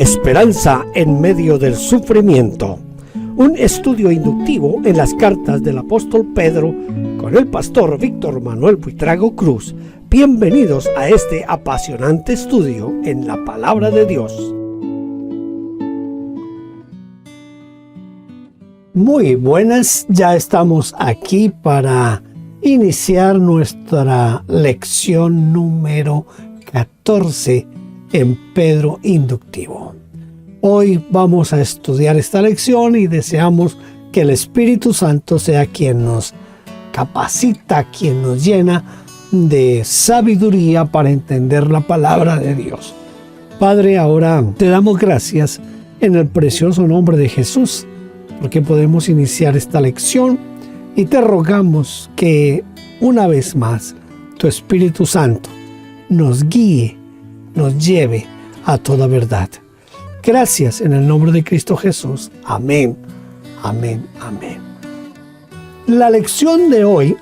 Esperanza en medio del sufrimiento. Un estudio inductivo en las cartas del apóstol Pedro con el pastor Víctor Manuel Buitrago Cruz. Bienvenidos a este apasionante estudio en la palabra de Dios. Muy buenas, ya estamos aquí para iniciar nuestra lección número 14 en Pedro Inductivo. Hoy vamos a estudiar esta lección y deseamos que el Espíritu Santo sea quien nos capacita, quien nos llena de sabiduría para entender la palabra de Dios. Padre, ahora te damos gracias en el precioso nombre de Jesús, porque podemos iniciar esta lección y te rogamos que una vez más tu Espíritu Santo nos guíe, nos lleve a toda verdad. Gracias en el nombre de Cristo Jesús. Amén, amén, amén. La lección de hoy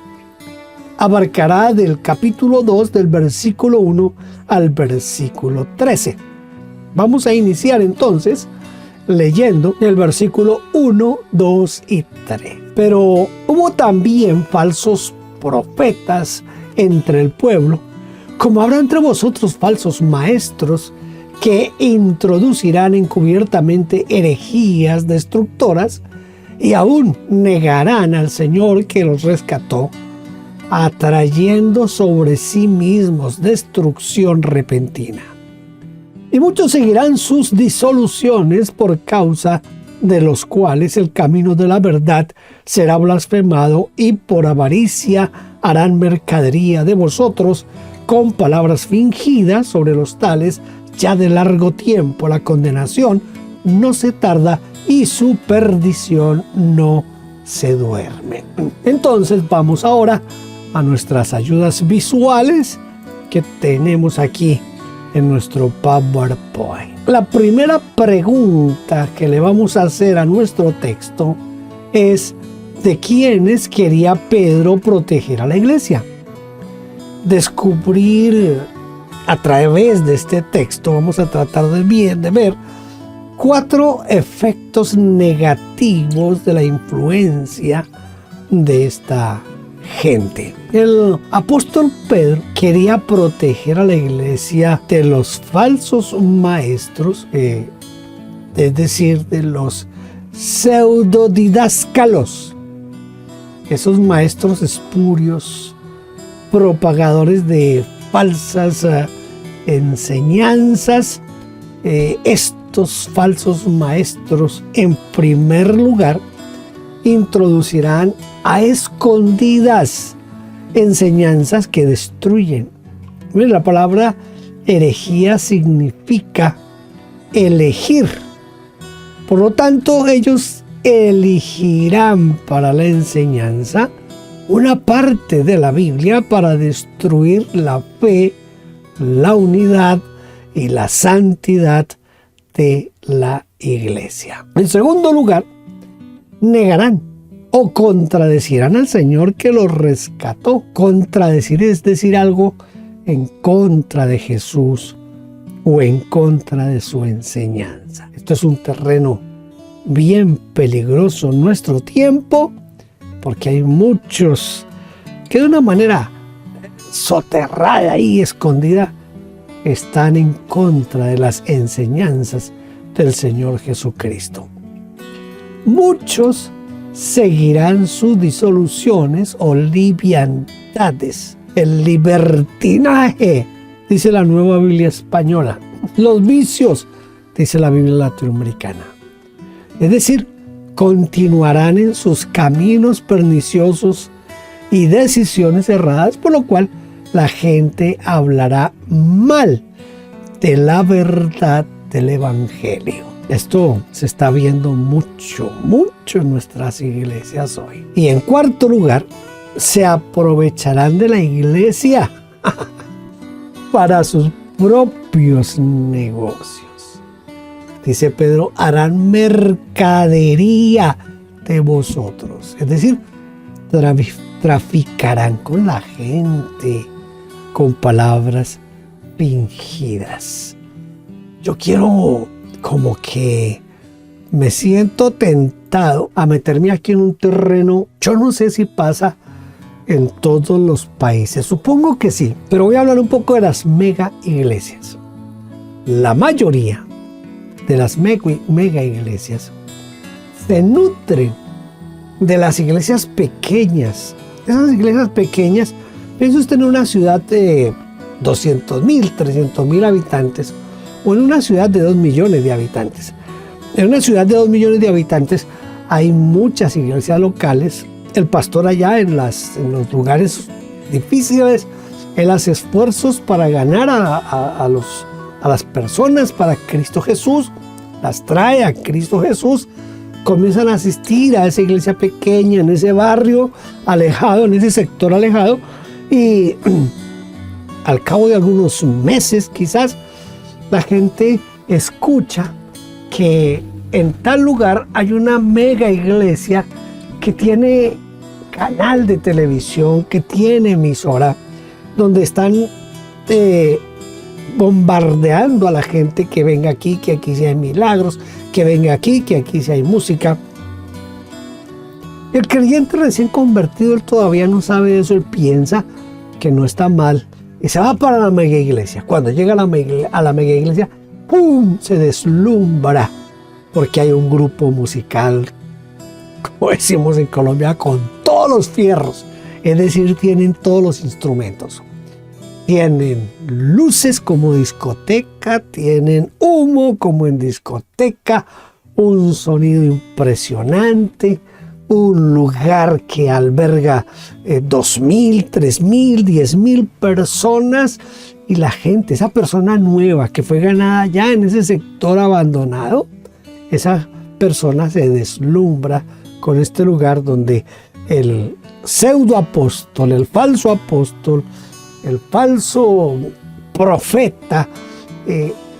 abarcará del capítulo 2 del versículo 1 al versículo 13. Vamos a iniciar entonces leyendo el versículo 1, 2 y 3. Pero hubo también falsos profetas entre el pueblo, como habrá entre vosotros falsos maestros que introducirán encubiertamente herejías destructoras y aún negarán al Señor que los rescató, atrayendo sobre sí mismos destrucción repentina. Y muchos seguirán sus disoluciones, por causa de los cuales el camino de la verdad será blasfemado, y por avaricia harán mercadería de vosotros con palabras fingidas. Sobre los tales ya de largo tiempo la condenación no se tarda y su perdición no se duerme. Entonces vamos ahora a nuestras ayudas visuales que tenemos aquí en nuestro PowerPoint. La primera pregunta que le vamos a hacer a nuestro texto es: ¿de quiénes quería Pedro proteger a la iglesia? Descubrir a través de este texto, vamos a tratar de ver 4 efectos negativos de la influencia de esta gente. El apóstol Pedro quería proteger a la iglesia de los falsos maestros, es decir, de los pseudodidáscalos, esos maestros espurios, propagadores de falsas enseñanzas. Estos falsos maestros, en primer lugar, introducirán a escondidas enseñanzas que destruyen. La palabra herejía significa elegir. Por lo tanto, ellos elegirán para la enseñanza una parte de la Biblia para destruir la fe, la unidad y la santidad de la iglesia. En segundo lugar, negarán o contradecirán al Señor que los rescató. Contradecir es decir algo en contra de Jesús o en contra de su enseñanza. Esto es un terreno bien peligroso en nuestro tiempo, porque hay muchos que de una manera soterrada y escondida están en contra de las enseñanzas del Señor Jesucristo. Muchos seguirán sus disoluciones o liviandades, el libertinaje, dice la Nueva Biblia Española, los vicios, dice la Biblia Latinoamericana. Es decir, continuarán en sus caminos perniciosos y decisiones erradas, por lo cual la gente hablará mal de la verdad del Evangelio. Esto se está viendo mucho en nuestras iglesias hoy. Y en cuarto lugar, se aprovecharán de la iglesia para sus propios negocios. Dice Pedro, harán mercadería de vosotros. Es decir, traficarán con la gente con palabras fingidas. Yo quiero como que me siento tentado a meterme aquí en un terreno. Yo no sé si pasa en todos los países, supongo que sí, pero voy a hablar un poco de las mega iglesias. La mayoría de las mega iglesias se nutren de las iglesias pequeñas. Esas iglesias pequeñas, piensa usted en una ciudad de 200,000, 300,000 habitantes o en una ciudad de 2 millones de habitantes. En una ciudad de 2 millones de habitantes hay muchas iglesias locales. El pastor allá en los lugares difíciles, él hace esfuerzos para ganar a las personas para Cristo Jesús, las trae a Cristo Jesús, comienzan a asistir a esa iglesia pequeña, en ese barrio alejado, en ese sector alejado, y al cabo de algunos meses quizás, la gente escucha que en tal lugar hay una mega iglesia que tiene canal de televisión, que tiene emisora, donde están bombardeando a la gente que venga aquí, que aquí sí hay milagros, que venga aquí, que aquí sí hay música. El creyente recién convertido, él todavía no sabe eso, él piensa que no está mal y se va para la mega iglesia. Cuando llega a la mega iglesia, ¡pum!, se deslumbra porque hay un grupo musical, como decimos en Colombia, con todos los fierros, es decir, tienen todos los instrumentos. Tienen luces como discoteca, tienen humo como en discoteca, un sonido impresionante, un lugar que alberga 2,000, 3,000, 10,000 personas, y la gente, esa persona nueva que fue ganada ya en ese sector abandonado, esa persona se deslumbra con este lugar donde el pseudo apóstol, el falso apóstol, el falso profeta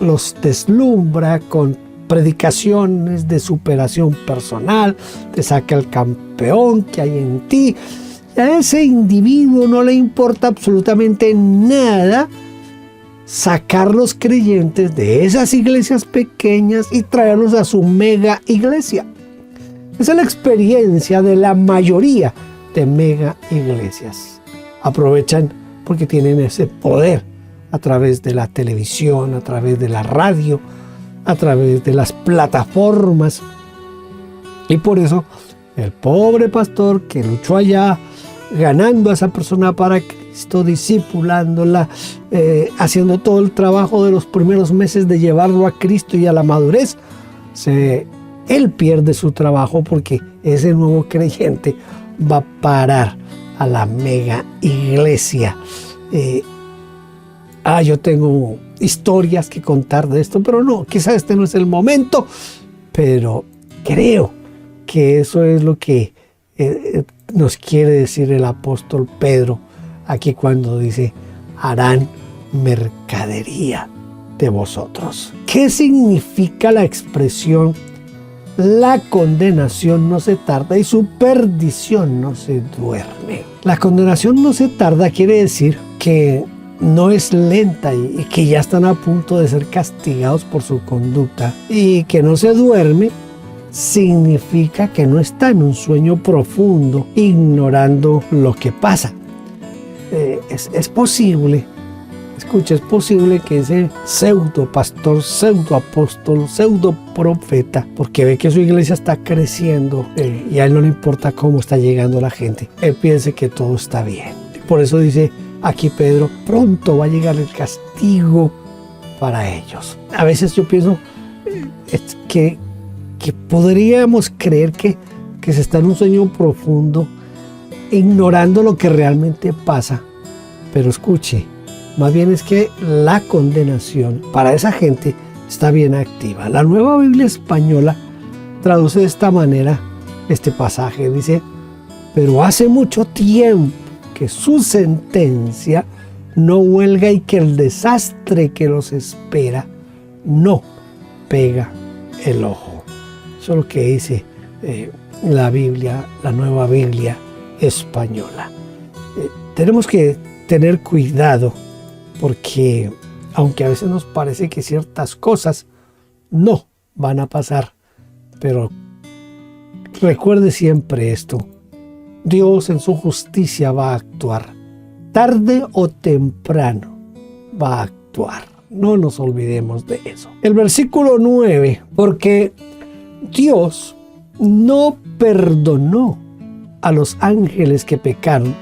los deslumbra con predicaciones de superación personal, te saca el campeón que hay en ti. Y a ese individuo no le importa absolutamente nada sacar los creyentes de esas iglesias pequeñas y traerlos a su mega iglesia. Esa es la experiencia de la mayoría de mega iglesias. Aprovechan porque tienen ese poder a través de la televisión, a través de la radio, a través de las plataformas. Y por eso el pobre pastor que luchó allá, ganando a esa persona para Cristo, discipulándola, haciendo todo el trabajo de los primeros meses de llevarlo a Cristo y a la madurez, él pierde su trabajo porque ese nuevo creyente va a parar a la mega iglesia. Yo tengo historias que contar de esto, pero no, quizás este no es el momento, pero creo que eso es lo que nos quiere decir el apóstol Pedro aquí cuando dice: harán mercadería de vosotros. ¿Qué significa la expresión la condenación no se tarda y su perdición no se duerme? La condenación no se tarda quiere decir que no es lenta y que ya están a punto de ser castigados por su conducta, y que no se duerme significa que no está en un sueño profundo ignorando lo que pasa. Es posible, escucha, es posible que ese pseudo pastor, pseudo apóstol, pseudo profeta, porque ve que su iglesia está creciendo y a él no le importa cómo está llegando la gente, él piense que todo está bien. Por eso dice aquí Pedro: pronto va a llegar el castigo para ellos. A veces yo pienso que podríamos creer que se está en un sueño profundo, ignorando lo que realmente pasa. Pero escuche, más bien es que la condenación para esa gente está bien activa. La Nueva Biblia Española traduce de esta manera este pasaje. Dice: pero hace mucho tiempo que su sentencia no huelga y que el desastre que los espera no pega el ojo. Eso es lo que dice la Biblia, la Nueva Biblia Española. Tenemos que tener cuidado porque aunque a veces nos parece que ciertas cosas no van a pasar, pero recuerde siempre esto: Dios en su justicia va a actuar. Tarde o temprano va a actuar. No nos olvidemos de eso. El versículo 9, porque Dios no perdonó a los ángeles que pecaron,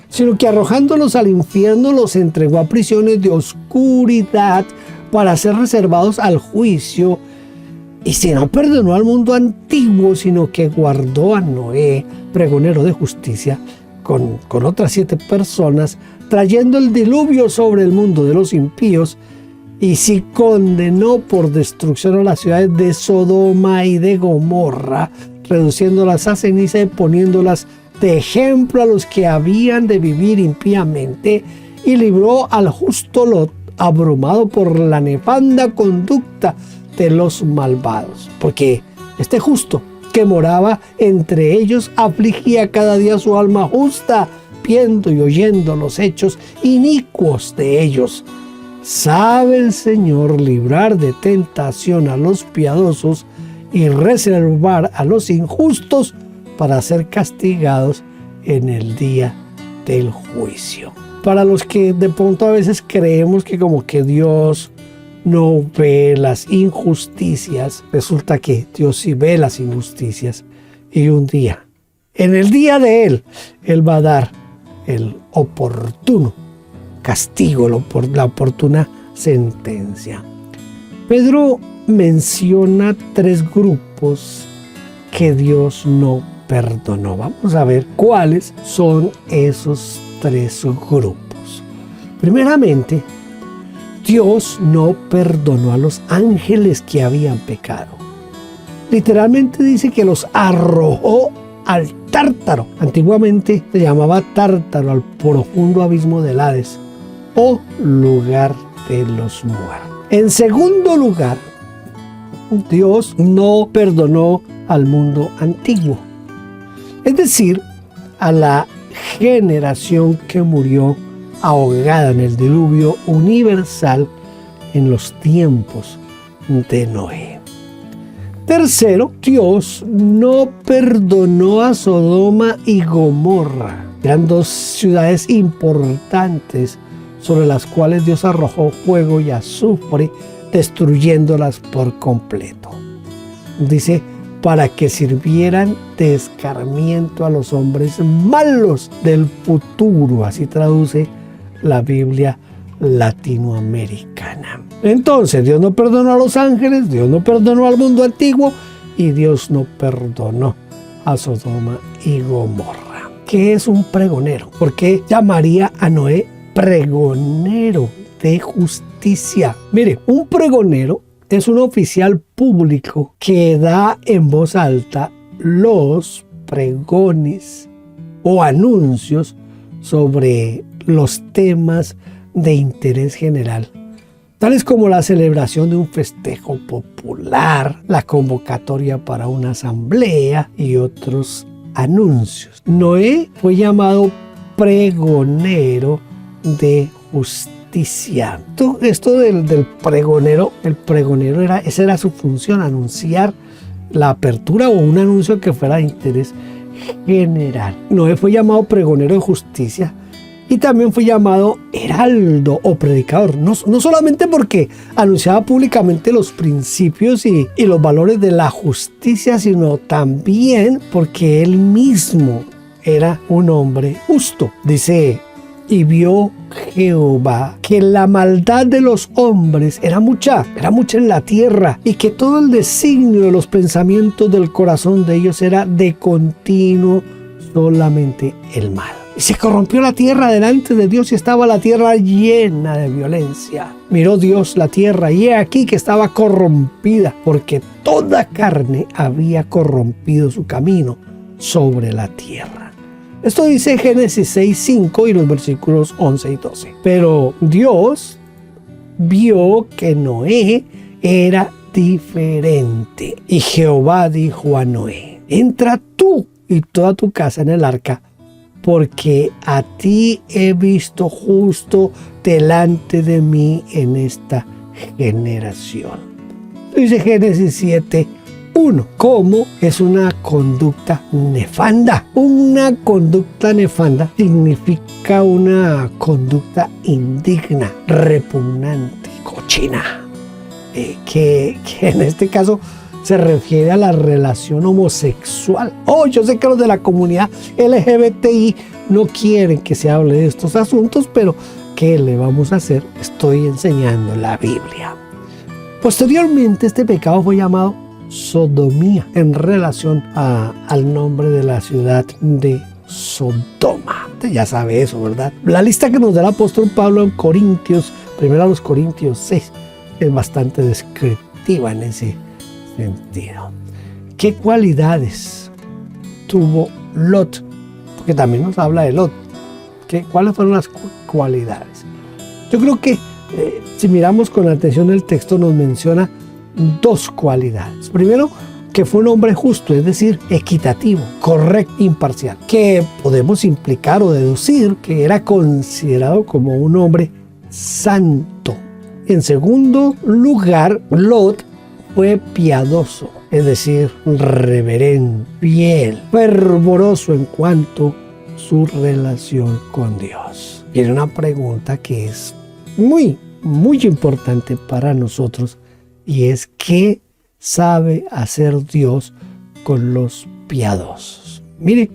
sino que arrojándolos al infierno los entregó a prisiones de oscuridad para ser reservados al juicio. Y si no perdonó al mundo antiguo, sino que guardó a Noé, pregonero de justicia, con otras 7 personas, trayendo el diluvio sobre el mundo de los impíos, y si condenó por destrucción a las ciudades de Sodoma y de Gomorra, reduciéndolas a ceniza y poniéndolas de ejemplo a los que habían de vivir impíamente, y libró al justo Lot, abrumado por la nefanda conducta de los malvados, porque este justo que moraba entre ellos afligía cada día su alma justa, viendo y oyendo los hechos inicuos de ellos. Sabe el Señor librar de tentación a los piadosos y reservar a los injustos para ser castigados en el día del juicio. Para los que de pronto a veces creemos que como que Dios no ve las injusticias, resulta que Dios sí ve las injusticias, y un día, en el día de Él va a dar el oportuno castigo, la oportuna sentencia. Pedro menciona 3 grupos que Dios no perdonó. Vamos a ver cuáles son esos 3 grupos. Primeramente, Dios no perdonó a los ángeles que habían pecado. Literalmente dice que los arrojó al Tártaro. Antiguamente se llamaba Tártaro al profundo abismo del Hades, o lugar de los muertos. En segundo lugar, Dios no perdonó al mundo antiguo, es decir, a la generación que murió ahogada en el diluvio universal en los tiempos de Noé. Tercero, Dios no perdonó a Sodoma y Gomorra. Eran 2 ciudades importantes sobre las cuales Dios arrojó fuego y azufre, destruyéndolas por completo. Dice, para que sirvieran de escarmiento a los hombres malos del futuro. Así traduce la Biblia latinoamericana. Entonces, Dios no perdonó a los ángeles, Dios no perdonó al mundo antiguo, y Dios no perdonó a Sodoma y Gomorra. ¿Qué es un pregonero? ¿Por qué llamaría a Noé pregonero de justicia? Mire, un pregonero es un oficial público que da en voz alta los pregones o anuncios sobre los temas de interés general, tales como la celebración de un festejo popular, la convocatoria para una asamblea y otros anuncios. Noé fue llamado pregonero de justicia. Esto del pregonero, el pregonero esa era su función, anunciar la apertura o un anuncio que fuera de interés general. Noé fue llamado pregonero de justicia y también fue llamado heraldo o predicador, no solamente porque anunciaba públicamente los principios y los valores de la justicia, sino también porque él mismo era un hombre justo. Dice, y vio Jehová que la maldad de los hombres era mucha en la tierra, y que todo el designio de los pensamientos del corazón de ellos era de continuo solamente el mal. Y se corrompió la tierra delante de Dios, y estaba la tierra llena de violencia. Miró Dios la tierra, y he aquí que estaba corrompida, porque toda carne había corrompido su camino sobre la tierra. Esto dice Génesis 6:5 y los versículos 11 y 12. Pero Dios vio que Noé era diferente. Y Jehová dijo a Noé, entra tú y toda tu casa en el arca, porque a ti he visto justo delante de mí en esta generación. Esto dice Génesis 7:1. ¿Cómo es una conducta nefanda? Una conducta nefanda significa una conducta indigna, repugnante, cochina, que en este caso se refiere a la relación homosexual. Yo sé que los de la comunidad LGBTI no quieren que se hable de estos asuntos, pero ¿qué le vamos a hacer? Estoy enseñando la Biblia. Posteriormente, este pecado fue llamado sodomía en relación al nombre de la ciudad de Sodoma. Usted ya sabe eso, ¿verdad? La lista que nos da el apóstol Pablo en Corintios, 1 Corintios 6, es bastante descriptiva en ese sentido. ¿Qué cualidades tuvo Lot? Porque también nos habla de Lot. ¿Cuáles fueron las cualidades? Yo creo que si miramos con atención el texto nos menciona dos cualidades. Primero, que fue un hombre justo, es decir, equitativo, correcto, imparcial, que podemos implicar o deducir que era considerado como un hombre santo. En segundo lugar, Lot fue piadoso, es decir, reverente, fiel, fervoroso en cuanto a su relación con Dios. Viene una pregunta que es muy importante para nosotros, y es ¿qué sabe hacer Dios con los piadosos? Mire,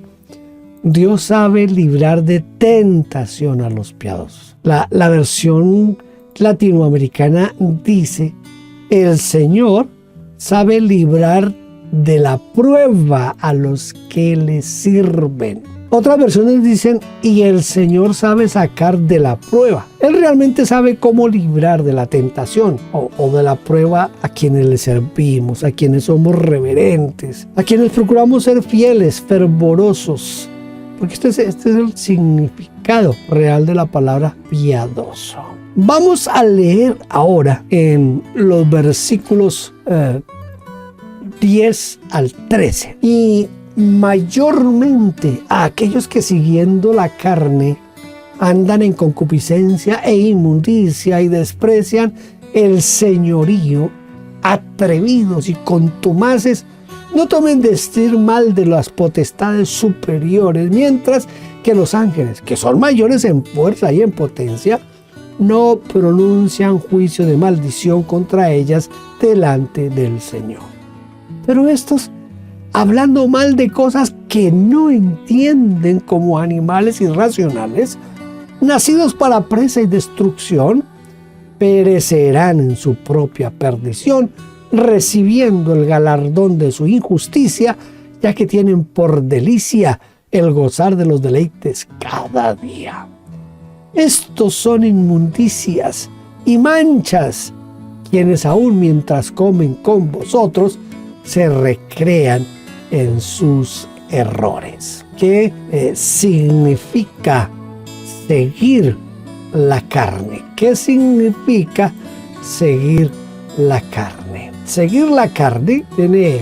Dios sabe librar de tentación a los piadosos. La versión latinoamericana dice: el Señor sabe librar de la prueba a los que le sirven. Otras versiones dicen: y el Señor sabe sacar de la prueba. Él realmente sabe cómo librar de la tentación o de la prueba a quienes le servimos, a quienes somos reverentes, a quienes procuramos ser fieles, fervorosos. Porque este es el significado real de la palabra piadoso. Vamos a leer ahora en los versículos 10 al 13. Y mayormente a aquellos que siguiendo la carne andan en concupiscencia e inmundicia y desprecian el señorío, atrevidos y contumaces, no tomen decir mal de las potestades superiores, mientras que los ángeles, que son mayores en fuerza y en potencia, no pronuncian juicio de maldición contra ellas delante del Señor. Pero estos, hablando mal de cosas que no entienden, como animales irracionales, nacidos para presa y destrucción, perecerán en su propia perdición, recibiendo el galardón de su injusticia, ya que tienen por delicia el gozar de los deleites cada día. Estos son inmundicias y manchas, quienes aún mientras comen con vosotros, se recrean en sus errores. ¿Qué significa seguir la carne? ¿Qué significa seguir la carne? Seguir la carne tiene,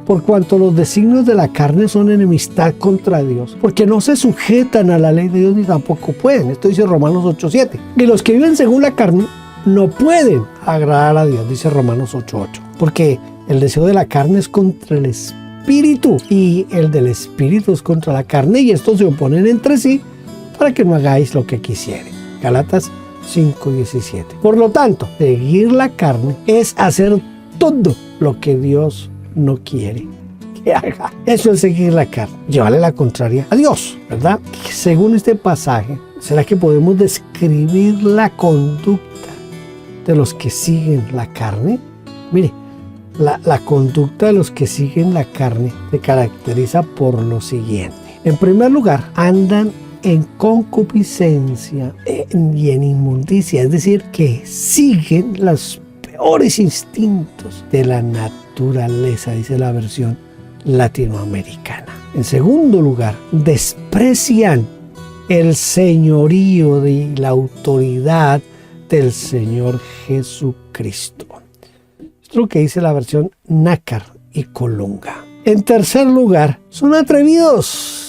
por cuanto los designios de la carne son enemistad contra Dios, porque no se sujetan a la ley de Dios ni tampoco pueden. Esto dice Romanos 8:7. Y los que viven según la carne no pueden agradar a Dios, dice Romanos 8:8. Porque el deseo de la carne es contra el espíritu y el del espíritu es contra la carne, y estos se oponen entre sí para que no hagáis lo que quisieren. Gálatas 5:17. Por lo tanto, seguir la carne es hacer todo lo que Dios no quiere que haga. Eso es seguir la carne, llevarle la contraria a Dios, ¿verdad? Según este pasaje, ¿será que podemos describir la conducta de los que siguen la carne? Mire, la conducta de los que siguen la carne se caracteriza por lo siguiente. En primer lugar, andan en concupiscencia y en inmundicia, es decir, que siguen los peores instintos de la naturaleza, dice la versión latinoamericana. En segundo lugar, desprecian el señorío y la autoridad del Señor Jesucristo. Esto es lo que dice la versión Nácar y Colunga. En tercer lugar, son atrevidos.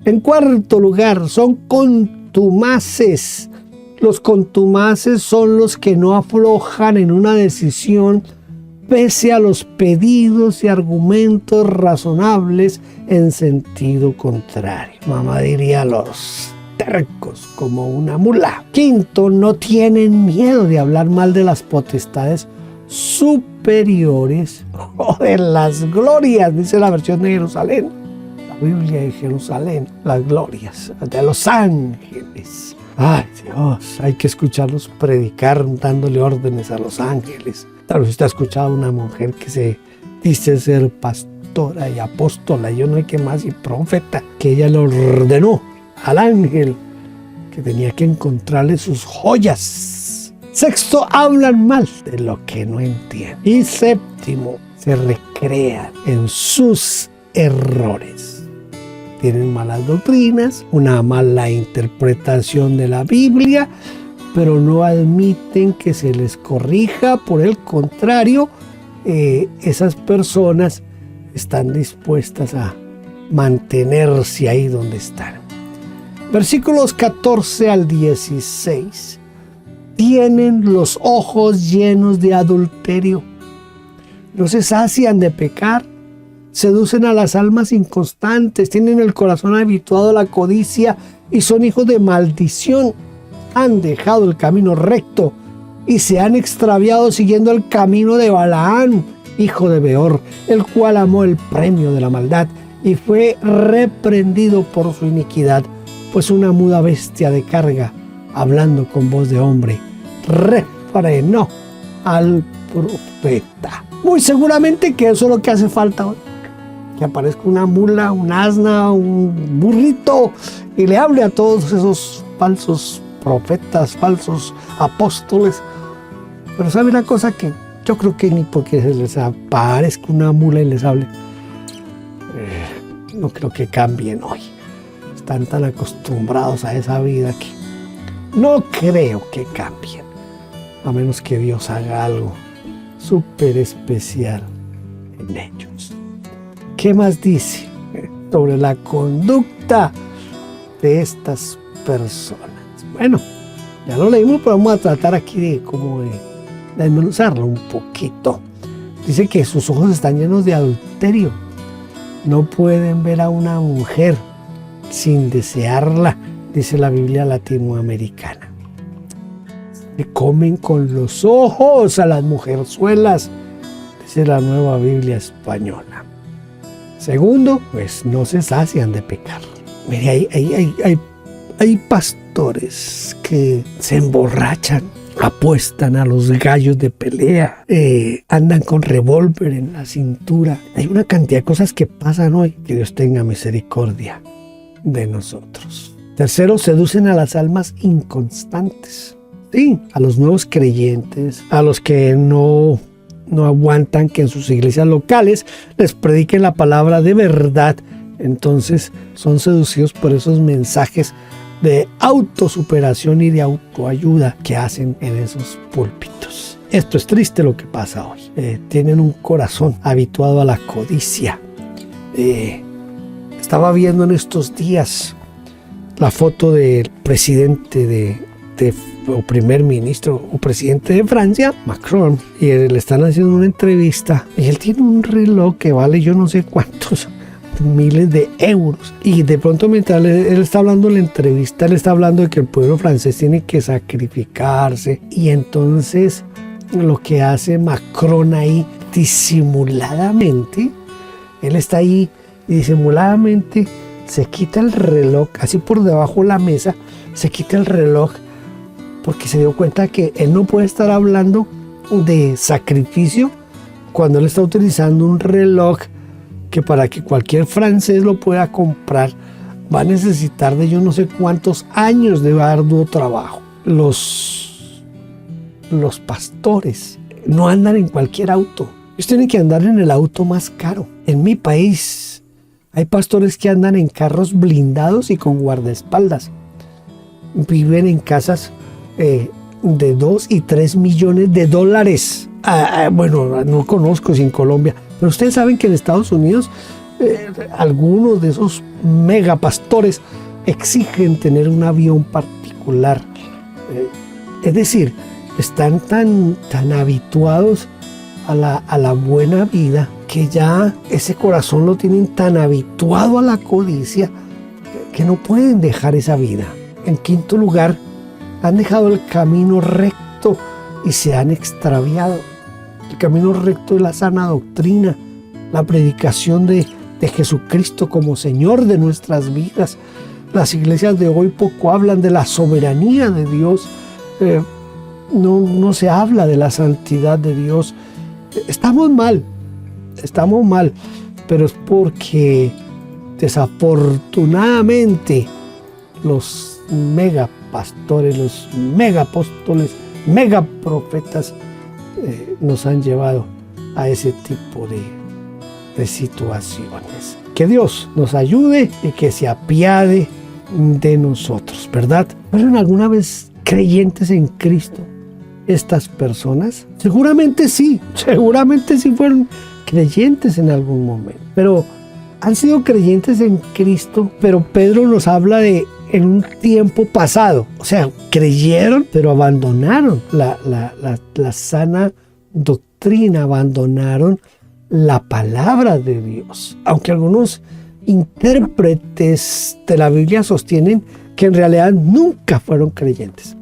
En cuarto lugar, son contumaces, Los contumaces son los que no aflojan en una decisión pese a los pedidos y argumentos razonables en sentido contrario. Mamá diría los tercos como una mula. Quinto, no tienen miedo de hablar mal de las potestades superiores o de las glorias, dice la versión de Jerusalén. La Biblia de Jerusalén, las glorias de los ángeles. Ay Dios, hay que escucharlos predicar dándole órdenes a los ángeles. Tal vez usted ha escuchado a una mujer que se dice ser pastora y apóstola, yo no hay que más, y profeta, que ella le ordenó al ángel que tenía que encontrarle sus joyas. Sexto, hablan mal de lo que no entienden. Y séptimo, se recrean en sus errores. Tienen malas doctrinas, una mala interpretación de la Biblia, pero no admiten que se les corrija. Por el contrario, esas personas están dispuestas a mantenerse ahí donde están. Versículos 14 al 16. Tienen los ojos llenos de adulterio, no se sacian de pecar, seducen a las almas inconstantes, tienen el corazón habituado a la codicia y son hijos de maldición. Han dejado el camino recto y se han extraviado siguiendo el camino de Balaam, hijo de Beor, el cual amó el premio de la maldad y fue reprendido por su iniquidad, pues una muda bestia de carga, hablando con voz de hombre, refrenó al profeta. Muy seguramente que eso es lo que hace falta hoy, que aparezca una mula, un asna, un burrito y le hable a todos esos falsos profetas, falsos apóstoles. Pero ¿sabe una cosa? Que yo creo que ni porque se les aparezca una mula y les hable, no creo que cambien hoy. Están tan acostumbrados a esa vida que no creo que cambien, a menos que Dios haga algo súper especial en ellos. ¿Qué más dice sobre la conducta de estas personas? Bueno, ya lo leímos, pero vamos a tratar aquí de desmenuzarlo un poquito. Dice que sus ojos están llenos de adulterio. No pueden ver a una mujer sin desearla, dice la Biblia latinoamericana. Le comen con los ojos a las mujerzuelas, dice la Nueva Biblia española. Segundo, pues no se sacian de pecar. Mire, hay pastores que se emborrachan, apuestan a los gallos de pelea, andan con revólver en la cintura. Hay una cantidad de cosas que pasan hoy. Que Dios tenga misericordia de nosotros. Tercero, seducen a las almas inconstantes. Sí, a los nuevos creyentes, a los que no aguantan que en sus iglesias locales les prediquen la palabra de verdad. Entonces son seducidos por esos mensajes de autosuperación y de autoayuda que hacen en esos púlpitos. Esto es triste lo que pasa hoy. Tienen un corazón habituado a la codicia. Estaba viendo en estos días la foto del presidente o primer ministro o presidente de Francia, Macron, y le están haciendo una entrevista y él tiene un reloj que vale yo no sé cuántos miles de euros, y de pronto mientras él está hablando en la entrevista, él está hablando de que el pueblo francés tiene que sacrificarse, y entonces lo que hace Macron ahí disimuladamente, él está ahí y disimuladamente se quita el reloj, así por debajo de la mesa, se quita el reloj porque se dio cuenta que él no puede estar hablando de sacrificio cuando él está utilizando un reloj que para que cualquier francés lo pueda comprar va a necesitar de yo no sé cuántos años de arduo trabajo. Los pastores no andan en cualquier auto. Ellos tienen que andar en el auto más caro. En mi país hay pastores que andan en carros blindados y con guardaespaldas. Viven en casas de 2 y 3 millones de dólares. Bueno, no conozco si en Colombia, pero ustedes saben que en Estados Unidos algunos de esos megapastores exigen tener un avión particular Es decir, están tan habituados a la buena vida que ya ese corazón lo tienen tan habituado a la codicia que no pueden dejar esa vida. En quinto lugar, han dejado el camino recto y se han extraviado. El camino recto es la sana doctrina, la predicación de Jesucristo como Señor de nuestras vidas. Las iglesias de hoy poco hablan de la soberanía de Dios, no se habla de la santidad de Dios. Estamos mal, pero es porque desafortunadamente los megapastores, los megapóstoles, megaprofetas nos han llevado a ese tipo de situaciones. Que Dios nos ayude y que se apiade de nosotros, ¿verdad? ¿Fueron alguna vez creyentes en Cristo estas personas? Seguramente sí fueron creyentes en algún momento, pero han sido creyentes en Cristo, pero Pedro nos habla de en un tiempo pasado. O sea, creyeron, pero abandonaron la sana doctrina, abandonaron la palabra de Dios. Aunque algunos intérpretes de la Biblia sostienen que en realidad nunca fueron creyentes.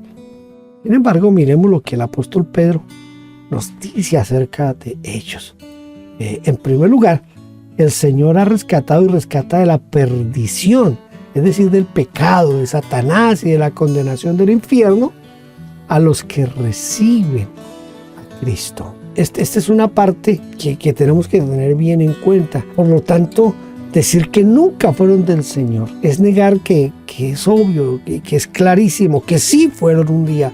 Sin embargo, miremos lo que el apóstol Pedro nos dice acerca de ellos. En primer lugar, el Señor ha rescatado y rescata de la perdición, es decir, del pecado, de Satanás y de la condenación del infierno, a los que reciben a Cristo. Esta es una parte que tenemos que tener bien en cuenta. Por lo tanto, decir que nunca fueron del Señor es negar que es obvio, que es clarísimo, que sí fueron un día,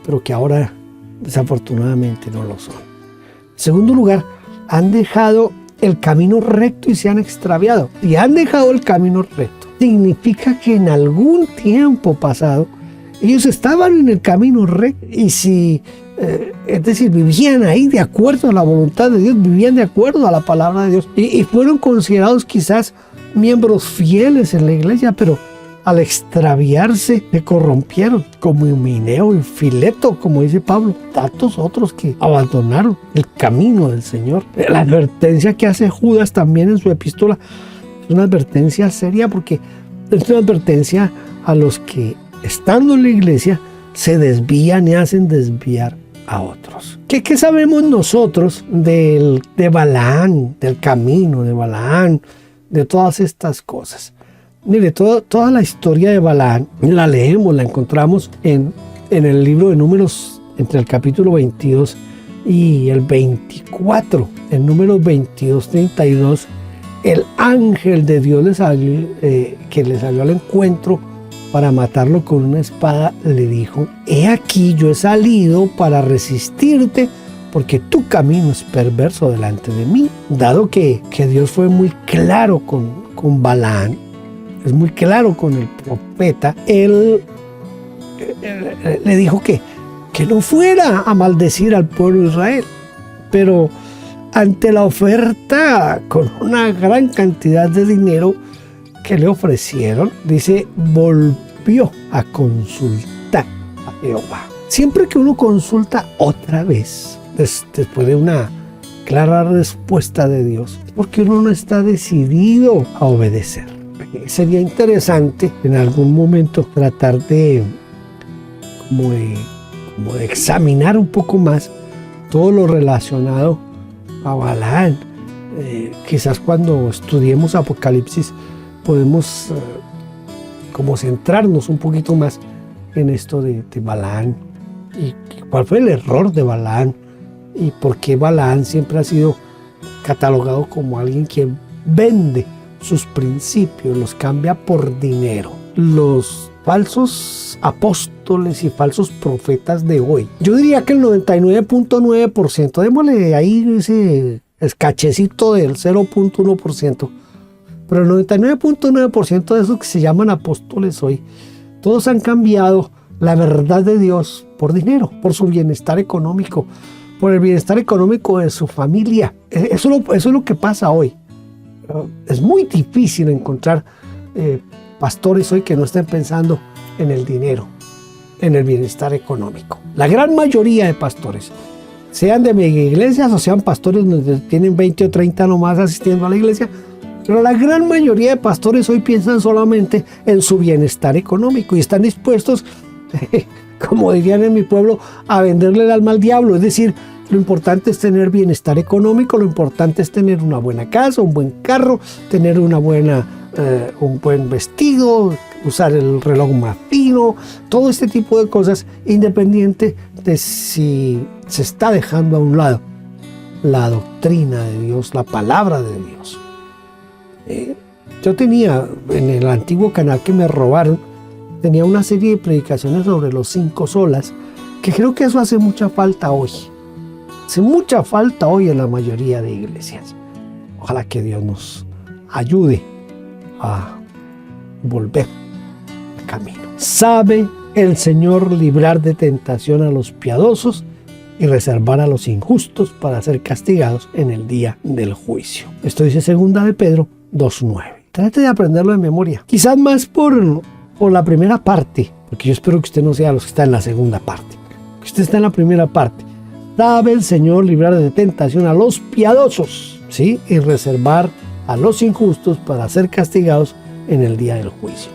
pero que ahora desafortunadamente no lo son. En segundo lugar, han dejado el camino recto y se han extraviado. Y han dejado el camino recto significa que en algún tiempo pasado ellos estaban en el camino recto, y si es decir, vivían ahí de acuerdo a la voluntad de Dios, vivían de acuerdo a la palabra de Dios, y fueron considerados quizás miembros fieles en la iglesia, pero al extraviarse se corrompieron, como Himeneo y Fileto, como dice Pablo, tantos otros que abandonaron el camino del Señor. La advertencia que hace Judas también en su epístola es una advertencia seria, porque es una advertencia a los que, estando en la iglesia, se desvían y hacen desviar a otros. ¿Qué sabemos nosotros de Balaán, del camino de Balaán, de todas estas cosas? Mire, toda la historia de Balaán la leemos, la encontramos en el libro de Números, entre el capítulo 22 y el 24. En Números 22-32, el ángel de Dios que le salió al encuentro para matarlo con una espada, le dijo: he aquí, yo he salido para resistirte, porque tu camino es perverso delante de mí. Dado que Dios fue muy claro con Balaán, es muy claro con el profeta, él le dijo que no fuera a maldecir al pueblo de Israel. Pero ante la oferta con una gran cantidad de dinero que le ofrecieron, dice, volvió a consultar a Jehová. Siempre que uno consulta otra vez, después de una clara respuesta de Dios, porque uno no está decidido a obedecer. Sería interesante en algún momento tratar de examinar un poco más todo lo relacionado a Balaán. Quizás cuando estudiemos Apocalipsis podemos como centrarnos un poquito más en esto de Balaán, y cuál fue el error de Balaán y por qué Balaán siempre ha sido catalogado como alguien que vende sus principios, los cambia por dinero. Los falsos apóstoles y falsos profetas de hoy, yo diría que el 99.9%, démosle ahí ese escachecito del 0.1%, pero el 99.9% de esos que se llaman apóstoles hoy, todos han cambiado la verdad de Dios por dinero, por su bienestar económico, por el bienestar económico de su familia. Eso es lo que pasa hoy. Es muy difícil encontrar pastores hoy que no estén pensando en el dinero. en el bienestar económico. La gran mayoría de pastores, sean de mega iglesias o sean pastores donde tienen 20 o 30 nomás asistiendo a la iglesia, pero la gran mayoría de pastores hoy piensan solamente en su bienestar económico y están dispuestos, como dirían en mi pueblo, a venderle el alma al diablo. Es decir, lo importante es tener bienestar económico, lo importante es tener una buena casa, un buen carro, tener un buen vestido, usar el reloj más fino, todo este tipo de cosas, independiente de si se está dejando a un lado la doctrina de Dios, la palabra de Dios. Yo tenía en el antiguo canal que me robaron, tenía una serie de predicaciones sobre los 5 solas, que creo que eso hace mucha falta hoy. Hace mucha falta hoy en la mayoría de iglesias. Ojalá que Dios nos ayude a volver al camino. Sabe el Señor librar de tentación a los piadosos y reservar a los injustos para ser castigados en el día del juicio. Esto dice 2 de Pedro 2:9. Trate de aprenderlo de memoria. Quizás más por la primera parte, porque yo espero que usted no sea los que está en la segunda parte. Que usted está en la primera parte. Sabe el Señor librar de tentación a los piadosos, ¿sí? Y reservar a los injustos para ser castigados en el día del juicio.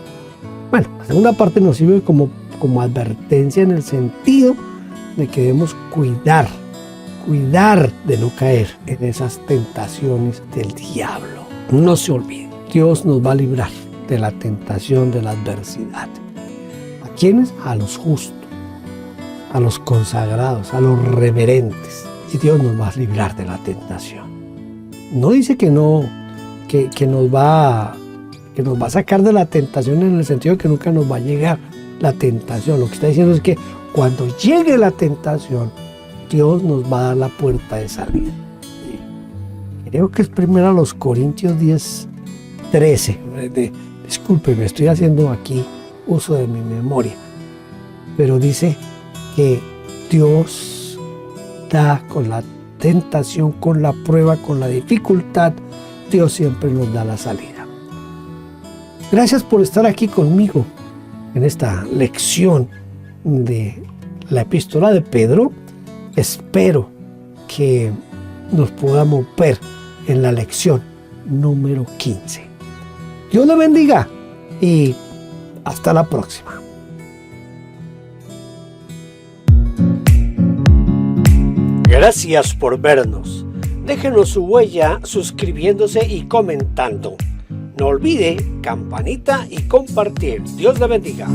Bueno, la segunda parte nos sirve como advertencia en el sentido de que debemos cuidar de no caer en esas tentaciones del diablo. No se olvide, Dios nos va a librar de la tentación, de la adversidad. ¿A quiénes? A los justos, a los consagrados, a los reverentes. Y Dios nos va a librar de la tentación. No dice que no, que nos va a sacar de la tentación en el sentido de que nunca nos va a llegar la tentación. Lo que está diciendo es que cuando llegue la tentación, Dios nos va a dar la puerta de salida. Creo que es 1 Corintios 10:13. Discúlpeme, estoy haciendo aquí uso de mi memoria. Pero dice que Dios da con la tentación, con la prueba, con la dificultad, Dios siempre nos da la salida. Gracias por estar aquí conmigo en esta lección de la epístola de Pedro. Espero que nos podamos ver en la lección número 15. Dios le bendiga y hasta la próxima. Gracias por vernos. Déjenos su huella suscribiéndose y comentando. No olvide campanita y compartir. Dios le bendiga.